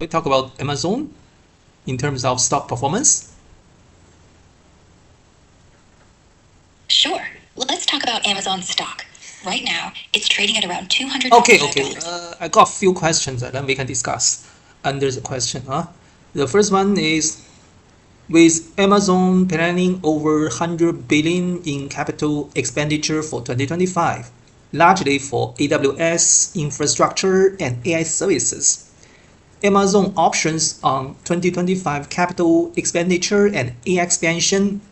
We talk about Amazon in terms of stock performance. Sure. Well, let's talk about Amazon stock. Right now, it's trading at around $200. Okay. I got a few questions that then we can discuss under the question. The first one is, with Amazon planning over 100 billion in capital expenditure for 2025, largely for AWS infrastructure and AI services, Amazon options on 2025 capital expenditure and AI expansion.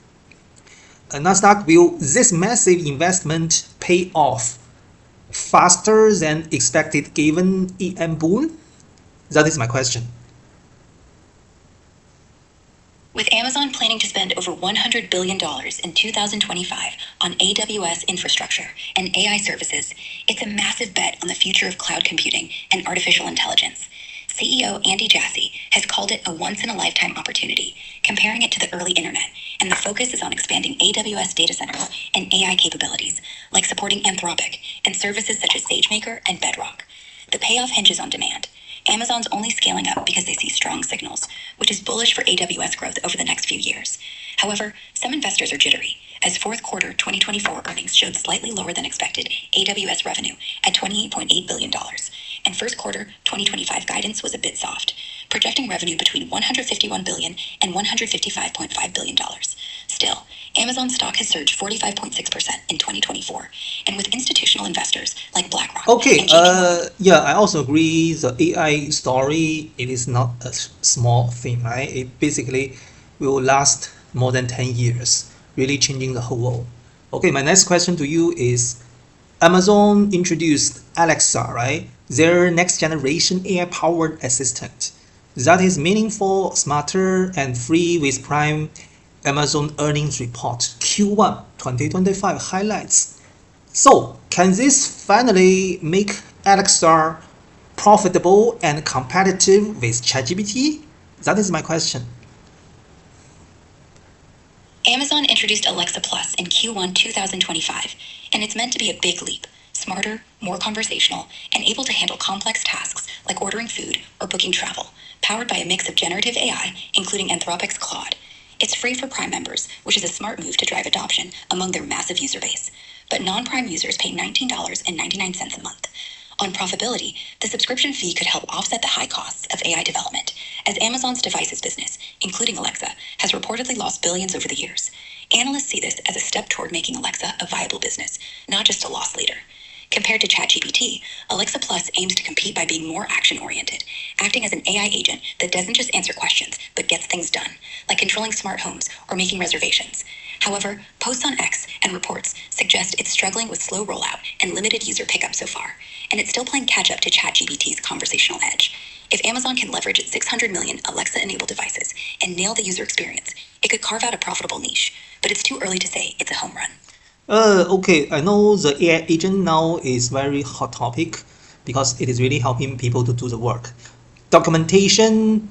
Nasdaq, will this massive investment pay off faster than expected given EM boom? That is my question. With Amazon planning to spend over $100 billion in 2025 on AWS infrastructure and AI services, it's a massive bet on the future of cloud computing and artificial intelligence. CEO Andy Jassy has called it a once-in-a-lifetime opportunity, comparing it to the early internet, and the focus is on expanding AWS data centers and AI capabilities, like supporting Anthropic and services such as SageMaker and Bedrock. The payoff hinges on demand. Amazon's only scaling up because they see strong signals, which is bullish for AWS growth over the next few years. However, some investors are jittery, as fourth quarter 2024 earnings showed slightly lower than expected AWS revenue at $28.8 billion, and first quarter 2025 guidance was a bit soft, projecting revenue between $151 billion and $155.5 billion. Still, Amazon stock has surged 45.6% in 2024, and with institutional investors like BlackRock. Okay, I also agree the AI story, it is not a small thing, right? It basically will last more than 10 years, really changing the whole world. Okay, my next question to you is, Amazon introduced Alexa, right? Their next generation AI powered assistant. That is meaningful, smarter, and free with Prime. Amazon earnings report Q1 2025 highlights. So, can this finally make Alexa profitable and competitive with ChatGPT? That is my question. Amazon introduced Alexa Plus in Q1 2025, and it's meant to be a big leap, smarter, more conversational, and able to handle complex tasks like ordering food or booking travel, powered by a mix of generative AI, including Anthropic's Claude. It's free for Prime members, which is a smart move to drive adoption among their massive user base. But non-Prime users pay $19.99 a month. On profitability, the subscription fee could help offset the high costs of AI development, as Amazon's devices business, including Alexa, has reportedly lost billions over the years. Analysts see this as a step toward making Alexa a viable business, not just a loss leader. Compared to ChatGPT, Alexa Plus aims to compete by being more action-oriented, acting as an AI agent that doesn't just answer questions, but gets things done, like controlling smart homes or making reservations. However, posts on X and reports suggest it's struggling with slow rollout and limited user pickup so far, and it's still playing catch-up to ChatGPT's conversational edge. If Amazon can leverage its 600 million Alexa-enabled devices and nail the user experience, it could carve out a profitable niche, but it's too early to say it's a home run. Okay, I know the AI agent now is very hot topic because it is really helping people to do the work. Documentation,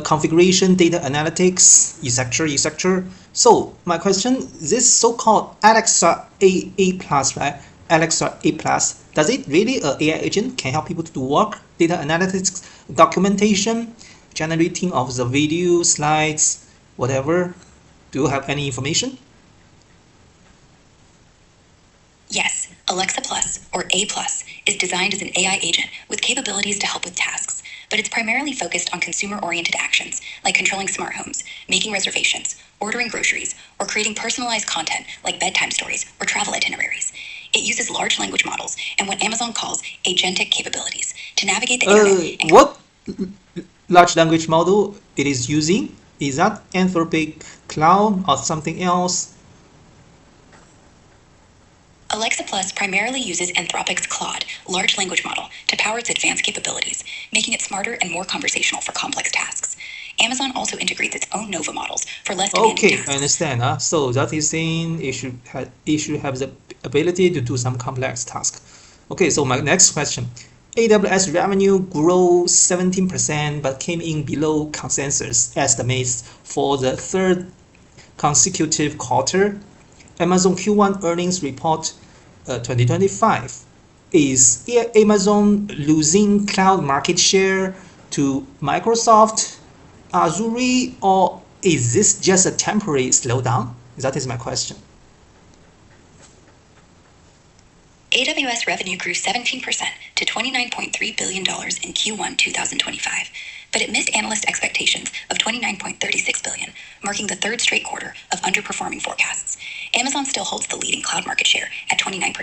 configuration, data analytics, etc., etc. So my question, this so-called Alexa A plus, right? Alexa A plus, does it really AI agent can help people to do work, data analytics, documentation, generating of the video, slides, whatever? Do you have any information? Yes, Alexa Plus, or A Plus, is designed as an AI agent with capabilities to help with tasks, but it's primarily focused on consumer-oriented actions like controlling smart homes, making reservations, ordering groceries, or creating personalized content like bedtime stories or travel itineraries. It uses large language models and what Amazon calls agentic capabilities to navigate the internet. What large language model it is using? Is that Anthropic Cloud or something else? Alexa Plus primarily uses Anthropic's Claude large language model to power its advanced capabilities, making it smarter and more conversational for complex tasks. Amazon also integrates its own Nova models for less demanding tasks. I understand. So that is saying it should have the ability to do some complex task. Okay, so my next question. AWS revenue grew 17% but came in below consensus estimates for the third consecutive quarter. Amazon Q1 earnings report 2025. Is Amazon losing cloud market share to Microsoft, Azure, or is this just a temporary slowdown? That is my question. AWS revenue grew 17% to $29.3 billion in Q1 2025, but it missed analyst expectations of $29.36 billion, marking the third straight quarter of underperforming forecasts. Amazon still holds the leading cloud market share at 29%,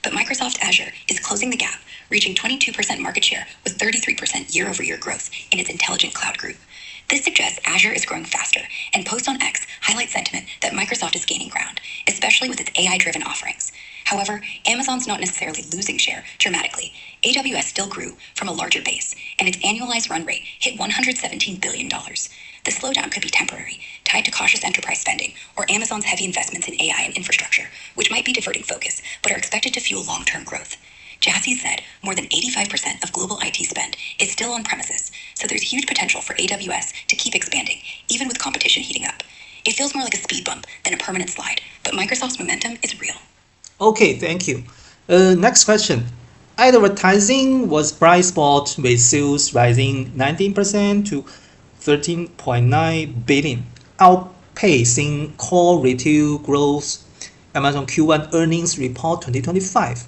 but Microsoft Azure is closing the gap, reaching 22% market share with 33% year-over-year growth in its intelligent cloud group. This suggests Azure is growing faster, and posts on X highlight sentiment that Microsoft is gaining ground, especially with its AI-driven offerings. However, Amazon's not necessarily losing share dramatically. AWS still grew from a larger base, and its annualized run rate hit $117 billion. The slowdown could be temporary, tied to cautious enterprise spending or Amazon's heavy investments in AI and infrastructure, which might be diverting focus, but are expected to fuel long-term growth. Jassy said more than 85% of global IT spend is still on premises, so there's huge potential for AWS to keep expanding, even with competition heating up. It feels more like a speed bump than a permanent slide, but Microsoft's momentum is real. Okay, thank you. Next question. Advertising was bright spot with sales rising 19% to 13.9 billion, outpacing core retail growth. Amazon Q1 earnings report 2025.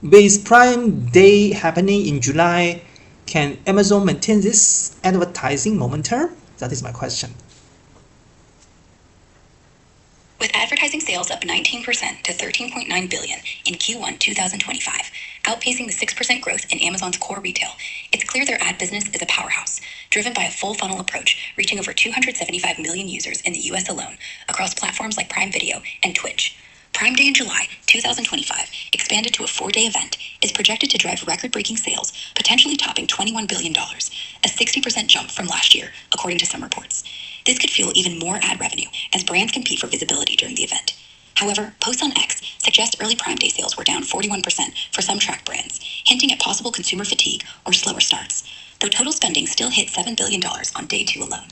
With Prime Day happening in July, can Amazon maintain this advertising momentum? That is my question. With advertising sales up 19% to $13.9 billion in Q1 2025, outpacing the 6% growth in Amazon's core retail, it's clear their ad business is a powerhouse, driven by a full funnel approach, reaching over 275 million users in the US alone across platforms like Prime Video and Twitch. Prime Day in July 2025, expanded to a 4-day event, is projected to drive record-breaking sales, potentially topping $21 billion, a 60% jump from last year, according to some reports. This could fuel even more ad revenue as brands compete for visibility during the event. However, posts on X suggest early Prime Day sales were down 41% for some tracked brands, hinting at possible consumer fatigue or slower starts, though total spending still hit $7 billion on day 2 alone.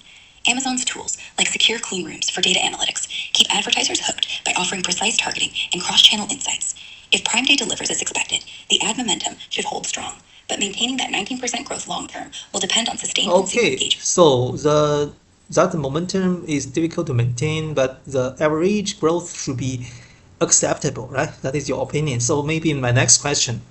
Amazon's tools, like secure clean rooms for data analytics, keep advertisers hooked by offering precise targeting and cross-channel insights. If Prime Day delivers as expected, the ad momentum should hold strong, but maintaining that 19% growth long-term will depend on sustained consumer Okay, engagement. so that momentum is difficult to maintain, but the average growth should be acceptable, right? That is your opinion. So maybe in my next question,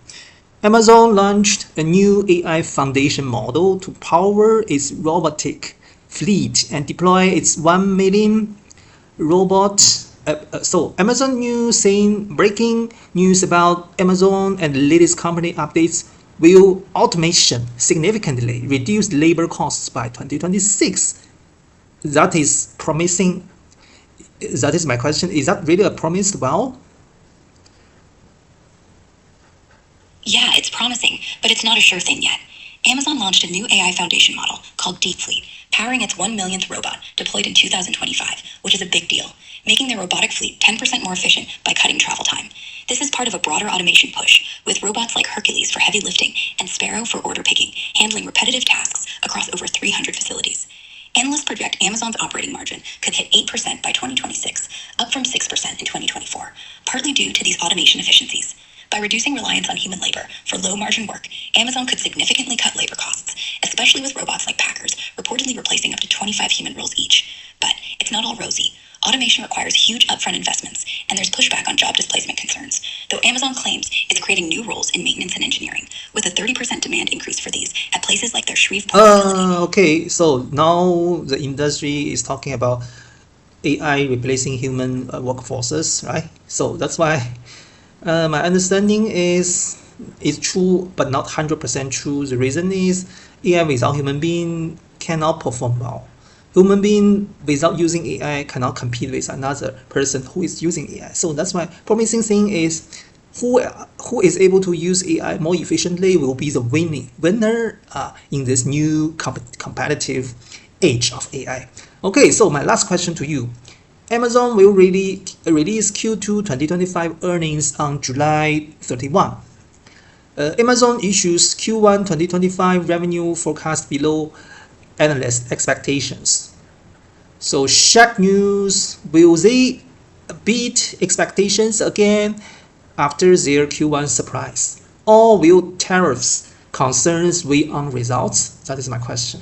Amazon launched a new AI foundation model to power its robotic fleet and deploy its 1 million robots. So Amazon News saying breaking news about Amazon and the latest company updates will automation significantly reduce labor costs by 2026. That is promising. That is my question. Is that really a promised well? Yeah, it's promising, but it's not a sure thing yet. Amazon launched a new AI foundation model called Deep Fleet, powering its 1 millionth robot deployed in 2025, which is a big deal, making their robotic fleet 10% more efficient by cutting travel time. This is part of a broader automation push, with robots like Hercules for heavy lifting and Sparrow for order picking, handling repetitive tasks across over 300 facilities. Analysts project Amazon's operating margin could hit 8% by 2026, up from 6% in 2024, partly due to these automation efficiencies. By reducing reliance on human labor for low-margin work, Amazon could significantly cut labor costs, especially with robots like Packers reportedly replacing up to 25 human roles each. But it's not all rosy. Automation requires huge upfront investments, and there's pushback on job displacement concerns, though Amazon claims it's creating new roles in maintenance and engineering, with a 30% demand increase for these at places like their Shreveport facility. Okay, so now the industry is talking about AI replacing human workforces, right? So that's why my understanding is it's true, but not 100% true. The reason is AI without human being cannot perform well. Human being without using AI cannot compete with another person who is using AI. So that's why promising thing is who is able to use AI more efficiently will be the winner in this new competitive age of AI. Okay, so my last question to you. Amazon will really release Q2 2025 earnings on July 31. Amazon issues Q1 2025 revenue forecast below analyst expectations. So Shack News, will they beat expectations again after their Q1 surprise? Or will tariffs concerns weigh on results? That is my question.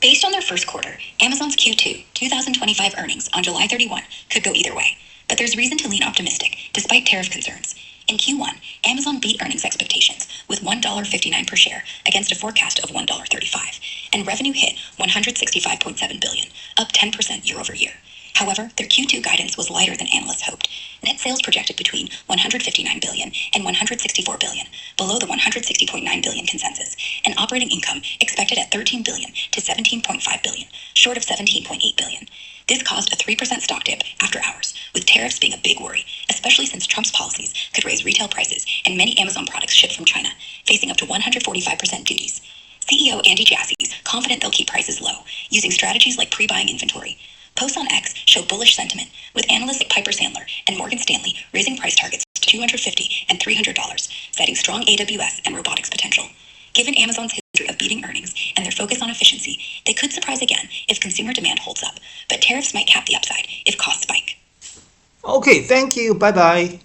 Based on their first quarter, Amazon's Q2 2025 earnings on July 31 could go either way, but there's reason to lean optimistic despite tariff concerns. In Q1, Amazon beat earnings expectations with $1.59 per share against a forecast of $1.35, and revenue hit $165.7 billion, up 10% year over year. However, their Q2 guidance was lighter than analysts hoped. Net sales projected between $159 billion and $164 billion, below the $160.9 billion consensus, and operating income expected at $13 billion to $17.5 billion, short of $17.8 billion. This caused a 3% stock dip after hours, with tariffs being a big worry, especially since Trump's policies could raise retail prices and many Amazon products shipped from China, facing up to 145% duties. CEO Andy Jassy's confident they'll keep prices low, using strategies like pre-buying inventory. Posts on X show bullish sentiment, with analysts like Piper Sandler and Morgan Stanley raising price targets to $250 and $300, citing strong AWS and robotics potential. Given Amazon's history of beating earnings and their focus on efficiency, they could surprise again if consumer demand holds up, but tariffs might cap the upside if costs spike. Okay, thank you. Bye bye.